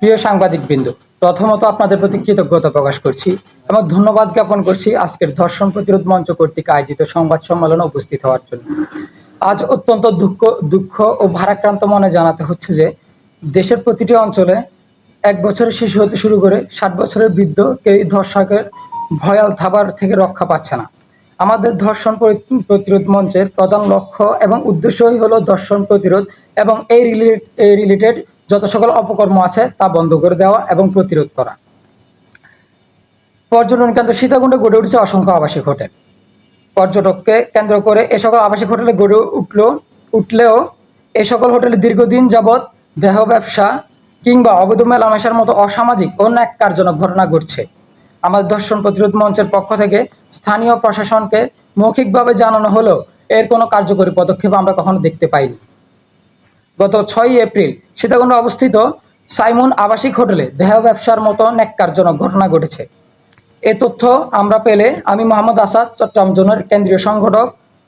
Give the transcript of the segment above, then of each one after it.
প্রিয় সাংবাদিকবৃন্দ, প্রথমত আপনাদের প্রতি কৃতজ্ঞতা প্রকাশ করছি এবং ধন্যবাদ জ্ঞাপন করছি আজকের ধর্ষণ প্রতিরোধ মঞ্চ কর্তৃক আয়োজিত সংবাদ সম্মেলনে উপস্থিত হওয়ার জন্য। আজ অত্যন্ত দুঃখ ও ভারাক্রান্ত মনে জানাতে হচ্ছে যে দেশের প্রতিটি অঞ্চলে 1 বছরের শিশু হতে শুরু করে 60 বছরের বৃদ্ধ কেউ ধর্ষকের ভয়াল থাবার থেকে রক্ষা পাচ্ছে না। আমাদের ধর্ষণ প্রতিরোধ মঞ্চের প্রধান লক্ষ্য এবং উদ্দেশ্যই হলো ধর্ষণ প্রতিরোধ এবং এই রিলেটেড যত সকল অপকর্ম আছে তা বন্ধ করে দেওয়া এবং প্রতিরোধ করা। পর্যটন কেন্দ্র সীতাকুণ্ডে গড়ে উঠেছে অসংখ্য আবাসিক হোটেল। পর্যটককে কেন্দ্র করে এ সকল আবাসিক হোটেলে গড়ে উঠলেও এ সকল হোটেলে দীর্ঘদিন যাবৎ দেহ ব্যবসা কিংবা অবৈধ মেলামেশার মতো অসামাজিক ও ন্যাক্কারজনক ঘটনা ঘটছে। আমাদের ধর্ষণ প্রতিরোধ মঞ্চের পক্ষ থেকে স্থানীয় প্রশাসনকে মৌখিকভাবে জানানো হলেও এর কোনো কার্যকরী পদক্ষেপ আমরা কখনো দেখতে পাইনি। গত 6 এপ্রিল সীতাকুণ্ডে অবস্থিত সাইমন আবাসিক হোটেলে দেহ ব্যবসার মতো ন্যাক্কারজনক ঘটনা ঘটেছে। এ তথ্য আমরা পেলে আমি মোহাম্মদ আসাদ, চট্টগ্রাম জোনের কেন্দ্রীয় সংগঠক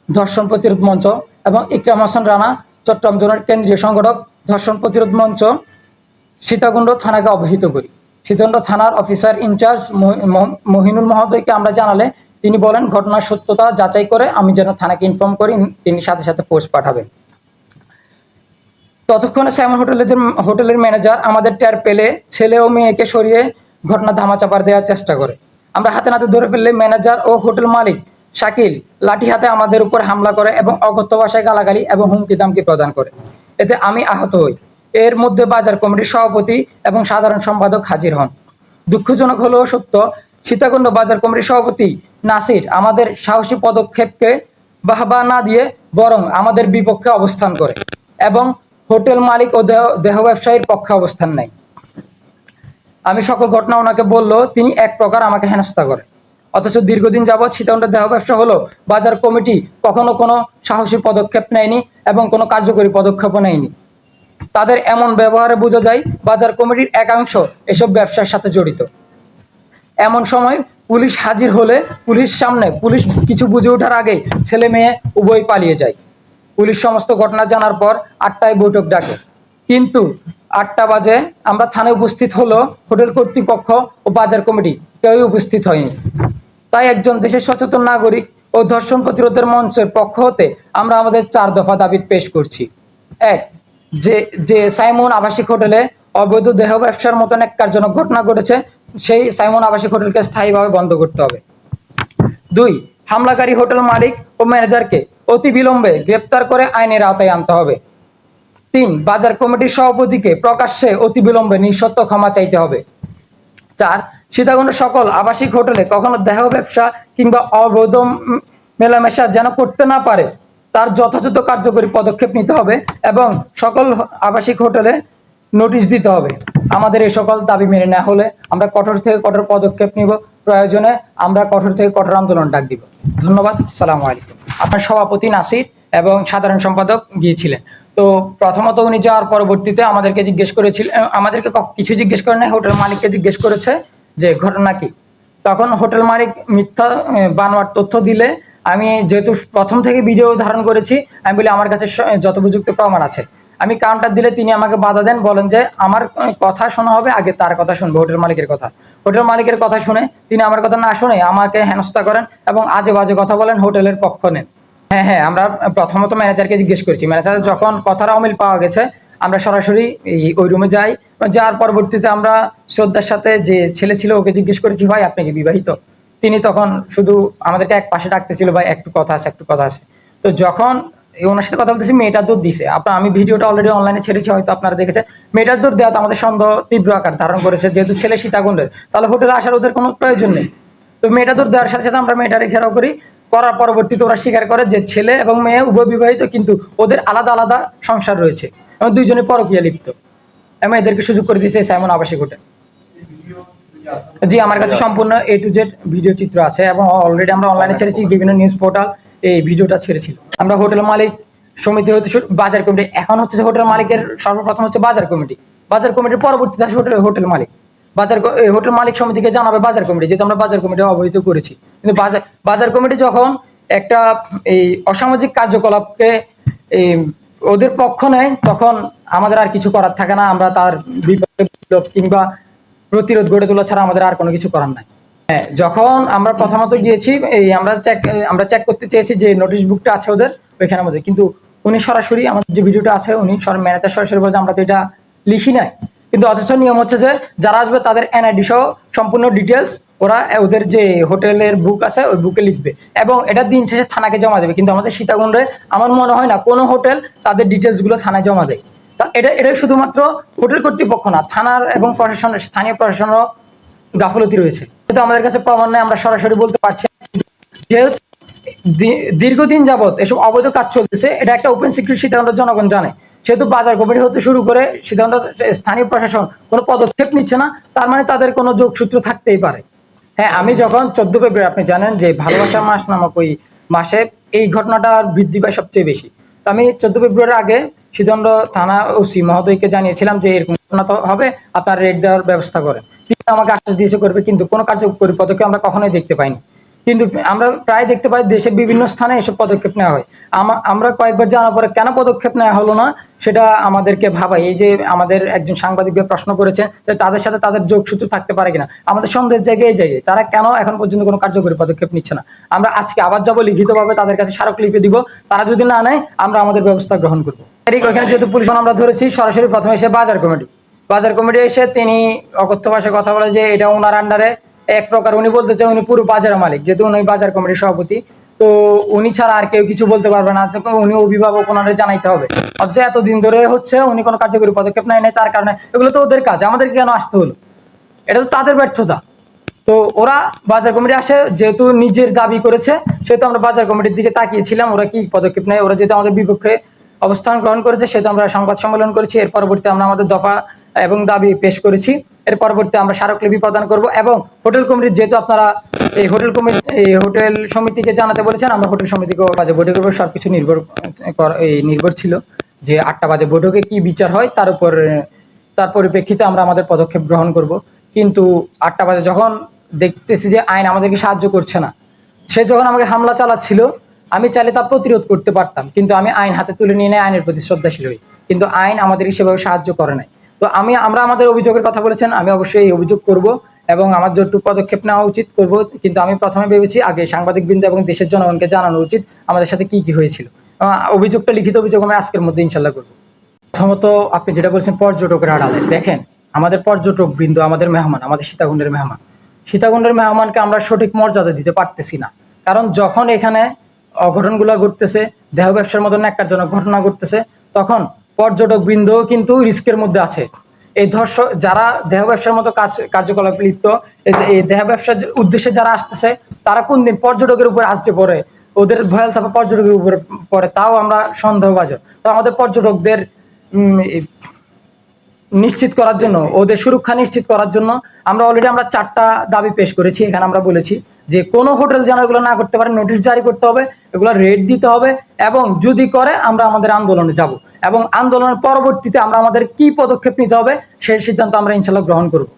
ধর্ষণ প্রতিরোধ মঞ্চ, এবং ইকরাম হোসেন রানা, চট্টগ্রাম জোনের কেন্দ্রীয় সংগঠক ধর্ষণ প্রতিরোধ মঞ্চ, সীতাকুণ্ড থানাকে অবহিত করি। সীতাকুণ্ড থানার অফিসার ইনচার্জ মহিনুল মহোদয়কে আমরা জানালে তিনি বলেন ঘটনার সত্যতা যাচাই করে আমি যেন থানাকে ইনফর্ম করি, তিনি সাথে সাথে পোস্ট পাঠাবেন। ততক্ষণে সাইমন হোটেলের ম্যানেজার আমাদের টের পেলে ছেলে ও মেয়েকে সরিয়ে ঘটনা ধামাচাপা দেওয়ার চেষ্টা করে। আমরা হাতে নাতে ধরে ফেললে ম্যানেজার ও হোটেল মালিক শাকিল লাঠি হাতে আমাদের উপর হামলা করে এবং অকথ্য ভাষায় গালাগালি এবং হুমকি দামকি প্রদান করে। এতে আমি আহত হই। এর মধ্যে বাজার কমিটির সভাপতি এবং সাধারণ সম্পাদক হাজির হন। দুঃখজনক হলেও সত্য, সীতাকুণ্ড বাজার কমিটির সভাপতি নাসির আমাদের সাহসী পদক্ষেপকে বাহবা না দিয়ে বরং আমাদের বিপক্ষে অবস্থান করে এবং হোটেল মালিক ও দেহ ব্যবসায়ীর পক্ষে অবস্থান নেয়। আমি সকল ঘটনা ওনাকে বললো তিনি এক প্রকার আমাকে হেনস্থা করে। অথচ দীর্ঘদিন যাবৎ সীতাকুণ্ডের দেহ ব্যবসা হলো বাজার কমিটি কখনো কোনো সাহসী পদক্ষেপ নেয়নি এবং কোনো কার্যকরী পদক্ষেপও নেয়নি। তাদের এমন ব্যবহারে বোঝা যায় বাজার কমিটির একাংশ এসব ব্যবসার সাথে জড়িত। এমন সময় পুলিশ হাজির হলে পুলিশ কিছু বুঝে ওঠার আগে ছেলে মেয়ে উভয় পালিয়ে যায়। পুলিশ সমস্ত ঘটনা জানার পর 8টায় বৈঠক ডাকে, কিন্তু 8টা বাজে আমরা থানায় উপস্থিত হলো হোটেল কর্তৃপক্ষ ও বাজার কমিটি কেউই উপস্থিত হয়নি। তাই একজন দেশের সচেতন নাগরিক ও ধর্ষণ প্রতিরোধের মঞ্চের পক্ষ হতে আমরা আমাদের 4 দফা দাবি পেশ করছি। 1, যে সাইমন আবাসিক হোটেলে অবৈধ দেহ ব্যবসার মতন ন্যাক্কারজনক ঘটনা ঘটেছে সেই সাইমন আবাসিক হোটেলকে স্থায়ীভাবে বন্ধ করতে হবে। 2, হামলাকারী হোটেল মালিক ও ম্যানেজারকে অতি বিলম্বে গ্রেপ্তার করে আইনের আওতায় আনতে হবে। 3, বাজার কমিটির সভাপতিকে প্রকাশ্যে অতি বিলম্বে নিঃশর্ত ক্ষমা চাইতে হবে। 4, সীতাকুণ্ডের সকল আবাসিক হোটেলে কখনো দেহ ব্যবসা কিংবা অবৈধ মেলামেশা যেন করতে না পারে তার যথাযথ কার্যকরী পদক্ষেপ নিতে হবে এবং সকল আবাসিক হোটেলে নোটিশ দিতে হবে। আমাদের এই সকল দাবি মেনে নেওয়া হলে আমরা কঠোর থেকে কঠোর পদক্ষেপ নিব, প্রয়োজনে আমরা কঠোর থেকে কঠোর আন্দোলন ডাক দিব। ধন্যবাদ। আসসালামু আলাইকুম। আপনার সভাপতি নাসির এবং সাধারণ সম্পাদক গিয়েছিলেন। তো প্রথমত উনি যাওয়ার পরবর্তীতে আমাদেরকে কিছু জিজ্ঞেস করে নাই, হোটেল মালিককে জিজ্ঞেস করেছে যে ঘটনা কি। তখন হোটেল মালিক মিথ্যা বানোয়ার তথ্য দিলে আমি যেহেতু প্রথম থেকে ভিডিও ধারণ করেছি আমি বলি আমার কাছে যত উপযুক্ত প্রমাণ আছে। আমি কাউন্টার দিলে তিনি আমাকে বাধা দেন, বলেন যে আমার কথা শোনা হবে, আগে তার কথা শুনবো, হোটেল মালিকের কথা। হোটেল মালিকের কথা শুনে তিনি আমার কথা না শুনে আমাকে হেনস্থা করেন এবং আজে বাজে কথা বলেন, হোটেলের পক্ষ নেন। হ্যাঁ, আমরা প্রথমত ম্যানেজারকে জিজ্ঞেস করেছি। ম্যানেজার যখন কথার অমিল পাওয়া গেছে আমরা সরাসরি ওই রুমে যাই। যাওয়ার পরবর্তীতে আমরা শ্রদ্ধার সাথে যে ছেলে ছিল ওকে জিজ্ঞেস করেছি, ভাই আপনি কি বিবাহিত? তিনি তখন শুধু আমাদেরকে এক পাশে ডাকতেছিল, ভাই একটু কথা আছে। তো যখন ওনার সাথে কথা বলতেছি মেয়েটার দৌড় দিছে। আমি ভিডিওটা অলরেডি অনলাইনে ছেড়েছি, হয়তো আপনারা দেখেছেন। মেয়েটার দৌড় দেওয়াতে আমাদের সন্দেহ তীব্র আকার ধারণ করেছে, যেহেতু ছেলে সীতাকুণ্ডের, তাহলে হোটেলে আসার ওদের কোনো প্রয়োজন নেই। তো মেয়েটা দৌড় দেওয়ার সাথে সাথে আমরা মেয়েটারে ঘেরাও করার পরবর্তীতে ওরা স্বীকার করে যে ছেলে এবং মেয়ে উভয় বিবাহিত, কিন্তু ওদের আলাদা আলাদা সংসার রয়েছে এবং দুইজনে পরকীয়া লিপ্ত, এবং এদেরকে সুযোগ করে দিয়েছে সাইমন আবাসিক হোটেল। জি, আমার কাছে সম্পূর্ণ A to Z ভিডিও চিত্র আছে এবং অলরেডি আমরা অনলাইনে ছেড়েছি, বিভিন্ন নিউজ পোর্টাল এই ভিডিওটা ছেড়েছিল। আমরা হোটেল মালিক সমিতি হতে বাজার কমিটি, এখন হচ্ছে হোটেল মালিকের সর্বপ্রথম হচ্ছে বাজার কমিটির পরবর্তীতে আসে হোটেল মালিক। হোটেল মালিক সমিতিকে জানাবে বাজার কমিটি, যেহেতু আমরা বাজার কমিটি অবহিত করেছি। কিন্তু বাজার কমিটি যখন একটা এই অসামাজিক কার্যকলাপকে ওদের পক্ষ নেয় তখন আমাদের আর কিছু করার থাকে না, আমরা তার বিপক্ষে বিপ্লব কিংবা প্রতিরোধ গড়ে তোলা ছাড়া আমাদের আর কোনো কিছু করার নাই। হ্যাঁ, যখন আমরা প্রথমত গিয়েছি এই আমরা চেক করতে চেয়েছি যে নোটিশ বুকটা আছে ওদের ওইখানের মধ্যে, কিন্তু উনি সরাসরি আমাদের যে ভিডিওটা আছে উনি ম্যানেজার সরাসরি বলছে আমরা তো এটা লিখি নাই। কিন্তু অথচ নিয়ম হচ্ছে যে যারা আসবে তাদের এনআইডি সহ সম্পূর্ণ ডিটেলস ওরা ওদের যে হোটেলের বুক আছে ওই বুকে লিখবে এবং এটা দিন শেষে থানাকে জমা দেবে। কিন্তু আমাদের সীতাকুণ্ডে আমার মনে হয় না কোনো হোটেল তাদের ডিটেলসগুলো থানায় জমা দেয়। তা এটা শুধুমাত্র হোটেল কর্তৃপক্ষ না, থানার এবং প্রশাসনের স্থানীয় প্রশাসনেরও গাফলতি রয়েছে। কিন্তু আমাদের কাছে প্রমাণ নেই, আমরা সরাসরি বলতে পারছি না। যেহেতু দীর্ঘদিন যাবৎ এসব অবৈধ কাজ চলতেছে, এটা একটা ওপেন সিক্রেট সীতাকুণ্ড জনগণ জানে। সেহেতু বাজার কমিটি হতে শুরু করে সীতাকুণ্ড স্থানীয় প্রশাসন কোনো পদক্ষেপ নিচ্ছে না, তার মানে তাদের কোনো যোগসূত্র থাকতেই পারে। হ্যাঁ, আমি যখন 14 ফেব্রুয়ারি, আপনি জানেন যে ভালোবাসার মাস নামক ওই মাসে এই ঘটনাটা বৃদ্ধি পায় সবচেয়ে বেশি। তো আমি 14 ফেব্রুয়ারির আগে সীতাকুণ্ড থানা ওসি মহোদয়কে জানিয়েছিলাম যে এরকম ঘটনা তো হবে, আপনার রেড দেওয়ার ব্যবস্থা করেন। তিনি আমাকে আশ্বাস দিয়েছে করবে, কিন্তু কোনো কার্যকরী পদক্ষেপ আমরা কখনোই দেখতে পাইনি। কিন্তু আমরা প্রায় দেখতে পাই দেশের বিভিন্ন স্থানে এসব পদক্ষেপ নেওয়া হয়। আমরা কয়েকবার জানার পরে কেন পদক্ষেপ নেওয়া হলো না সেটা আমাদেরকে ভাবাই। এই যে আমাদের একজন সাংবাদিক প্রশ্ন করেছেন যে তাদের সাথে তাদের যোগসূত্র থাকতে পারে কিনা, আমাদের সন্দেহের জায়গায় তারা কেন এখন পর্যন্ত কোনো কার্যকরী পদক্ষেপ নিচ্ছে না। আমরা আজকে আবার যাবো, লিখিতভাবে তাদের কাছে স্মারকলিপি দিব, তারা যদি না নেয় আমরা আমাদের ব্যবস্থা গ্রহণ করবো। ওখানে যেহেতু পুলিশ আমরা ধরেছি, সরাসরি প্রথমে এসে বাজার কমিটি এসে তিনি অকথ্য ভাষায় কথা বলে যে এটা ওনার আন্ডারে এক প্রকার উনি বলতে চাই উনি পুরো বাজারের মালিক, যেহেতু উনি বাজার কমিটির সভাপতি, তো উনি ছাড়া আর কেউ কিছু বলতে পারবে না, উনি অভিভাবক, ওনারে জানাইতে হবে। অথচ এতদিন ধরে হচ্ছে উনি কোনো কার্যকরী পদক্ষেপ নেয় নাই, তার কারণে এগুলো তো ওদের কাজ, আমাদের কেন আসতে হলো? এটা তো তাদের ব্যর্থতা। তো ওরা বাজার কমিটি আসে, যেহেতু নিজের দাবি করেছে সেহেতু আমরা বাজার কমিটির দিকে তাকিয়েছিলাম ওরা কি পদক্ষেপ নেয়। ওরা যেহেতু আমাদের বিপক্ষে অবস্থান গ্রহণ করেছে সেহেতু আমরা সংবাদ সম্মেলন করেছি। এর পরবর্তী আমরা আমাদের দফা এবং দাবি পেশ করেছি। এর পরবর্তী আমরা স্মারকলিপি প্রদান করব এবং হোটেল কমিটির, যেহেতু আপনারা এই হোটেল সমিতিকে জানাতে বলেছেন, আমরা হোটেল সমিতিকে বাজে বৈঠকের উপর সবকিছু নির্ভর ছিল যে 8টা বাজে বৈঠকে কি বিচার হয় তার পরিপ্রেক্ষিতে আমরা আমাদের পদক্ষেপ গ্রহণ করব। কিন্তু 8টা বাজে যখন দেখতেছি যে আইন আমাদেরকে সাহায্য করছে না, সে যখন আমাকে হামলা চালাচ্ছিল, আমি চাইলে তা প্রতিরোধ করতে পারতাম, কিন্তু আমি আইন হাতে তুলে নিয়ে নেয় আইনের প্রতি শ্রদ্ধাশীল হই, কিন্তু আইন আমাদেরকে সেভাবে সাহায্য করে নাই। তো আমরা আমাদের অভিযোগের কথা বলেছেন, আমি অবশ্যই এই অভিযোগ করব এবং আমার যতটুকু পদক্ষেপ নেওয়া উচিত করব। কিন্তু আমি প্রথমে ভেবেছি আগে সাংবাদিকবৃন্দ এবং দেশের জনগণকে জানানো উচিত আমাদের সাথে কি কি হয়েছিল। অভিযোগটা, লিখিত অভিযোগ আমি আজকের মধ্যে ইনশাল্লাহ করবো। প্রথমত আপনি যেটা বলছেন পর্যটকের আড়ালে, দেখেন আমাদের পর্যটক বৃন্দ, আমাদের মেহমান, আমাদের সীতাকুণ্ডের মেহমানকে আমরা সঠিক মর্যাদা দিতে পারতেছি না। কারণ যখন এখানে অঘটনগুলো ঘটতেছে, দেহ ব্যবসার মতো ন্যাক্কারজনক ঘটনা ঘটতেছে, তখন পর্যটক বৃন্দ কিন্তু রিস্কের মধ্যে আছে। এই যারা দেহ ব্যবসার মতো কার্যকলাপ লিপ্ত, এই দেহ ব্যবসার উদ্দেশ্যে যারা আসতেছে, তারা কোন দিন পর্যটকের উপরে আসতে পড়ে, ওদের ভয়াল থাকা পর্যটকের উপরে পড়ে, তাও আমরা সন্দেহভাজন। তো আমাদের পর্যটকদের নিশ্চিত করার জন্য, ওদের সুরক্ষা নিশ্চিত করার জন্য আমরা অলরেডি 4টা দাবি পেশ করেছি। এখানে আমরা বলেছি যে কোনো হোটেল যেন এগুলো না করতে পারে, নোটিশ জারি করতে হবে, এগুলো রেড দিতে হবে, এবং যদি করে আমরা আমাদের আন্দোলনে যাব এবং আন্দোলনের পরবর্তীতে আমরা আমাদের কি পদক্ষেপ নিতে হবে সেই সিদ্ধান্ত আমরা ইনশাল্লাহ গ্রহণ করব।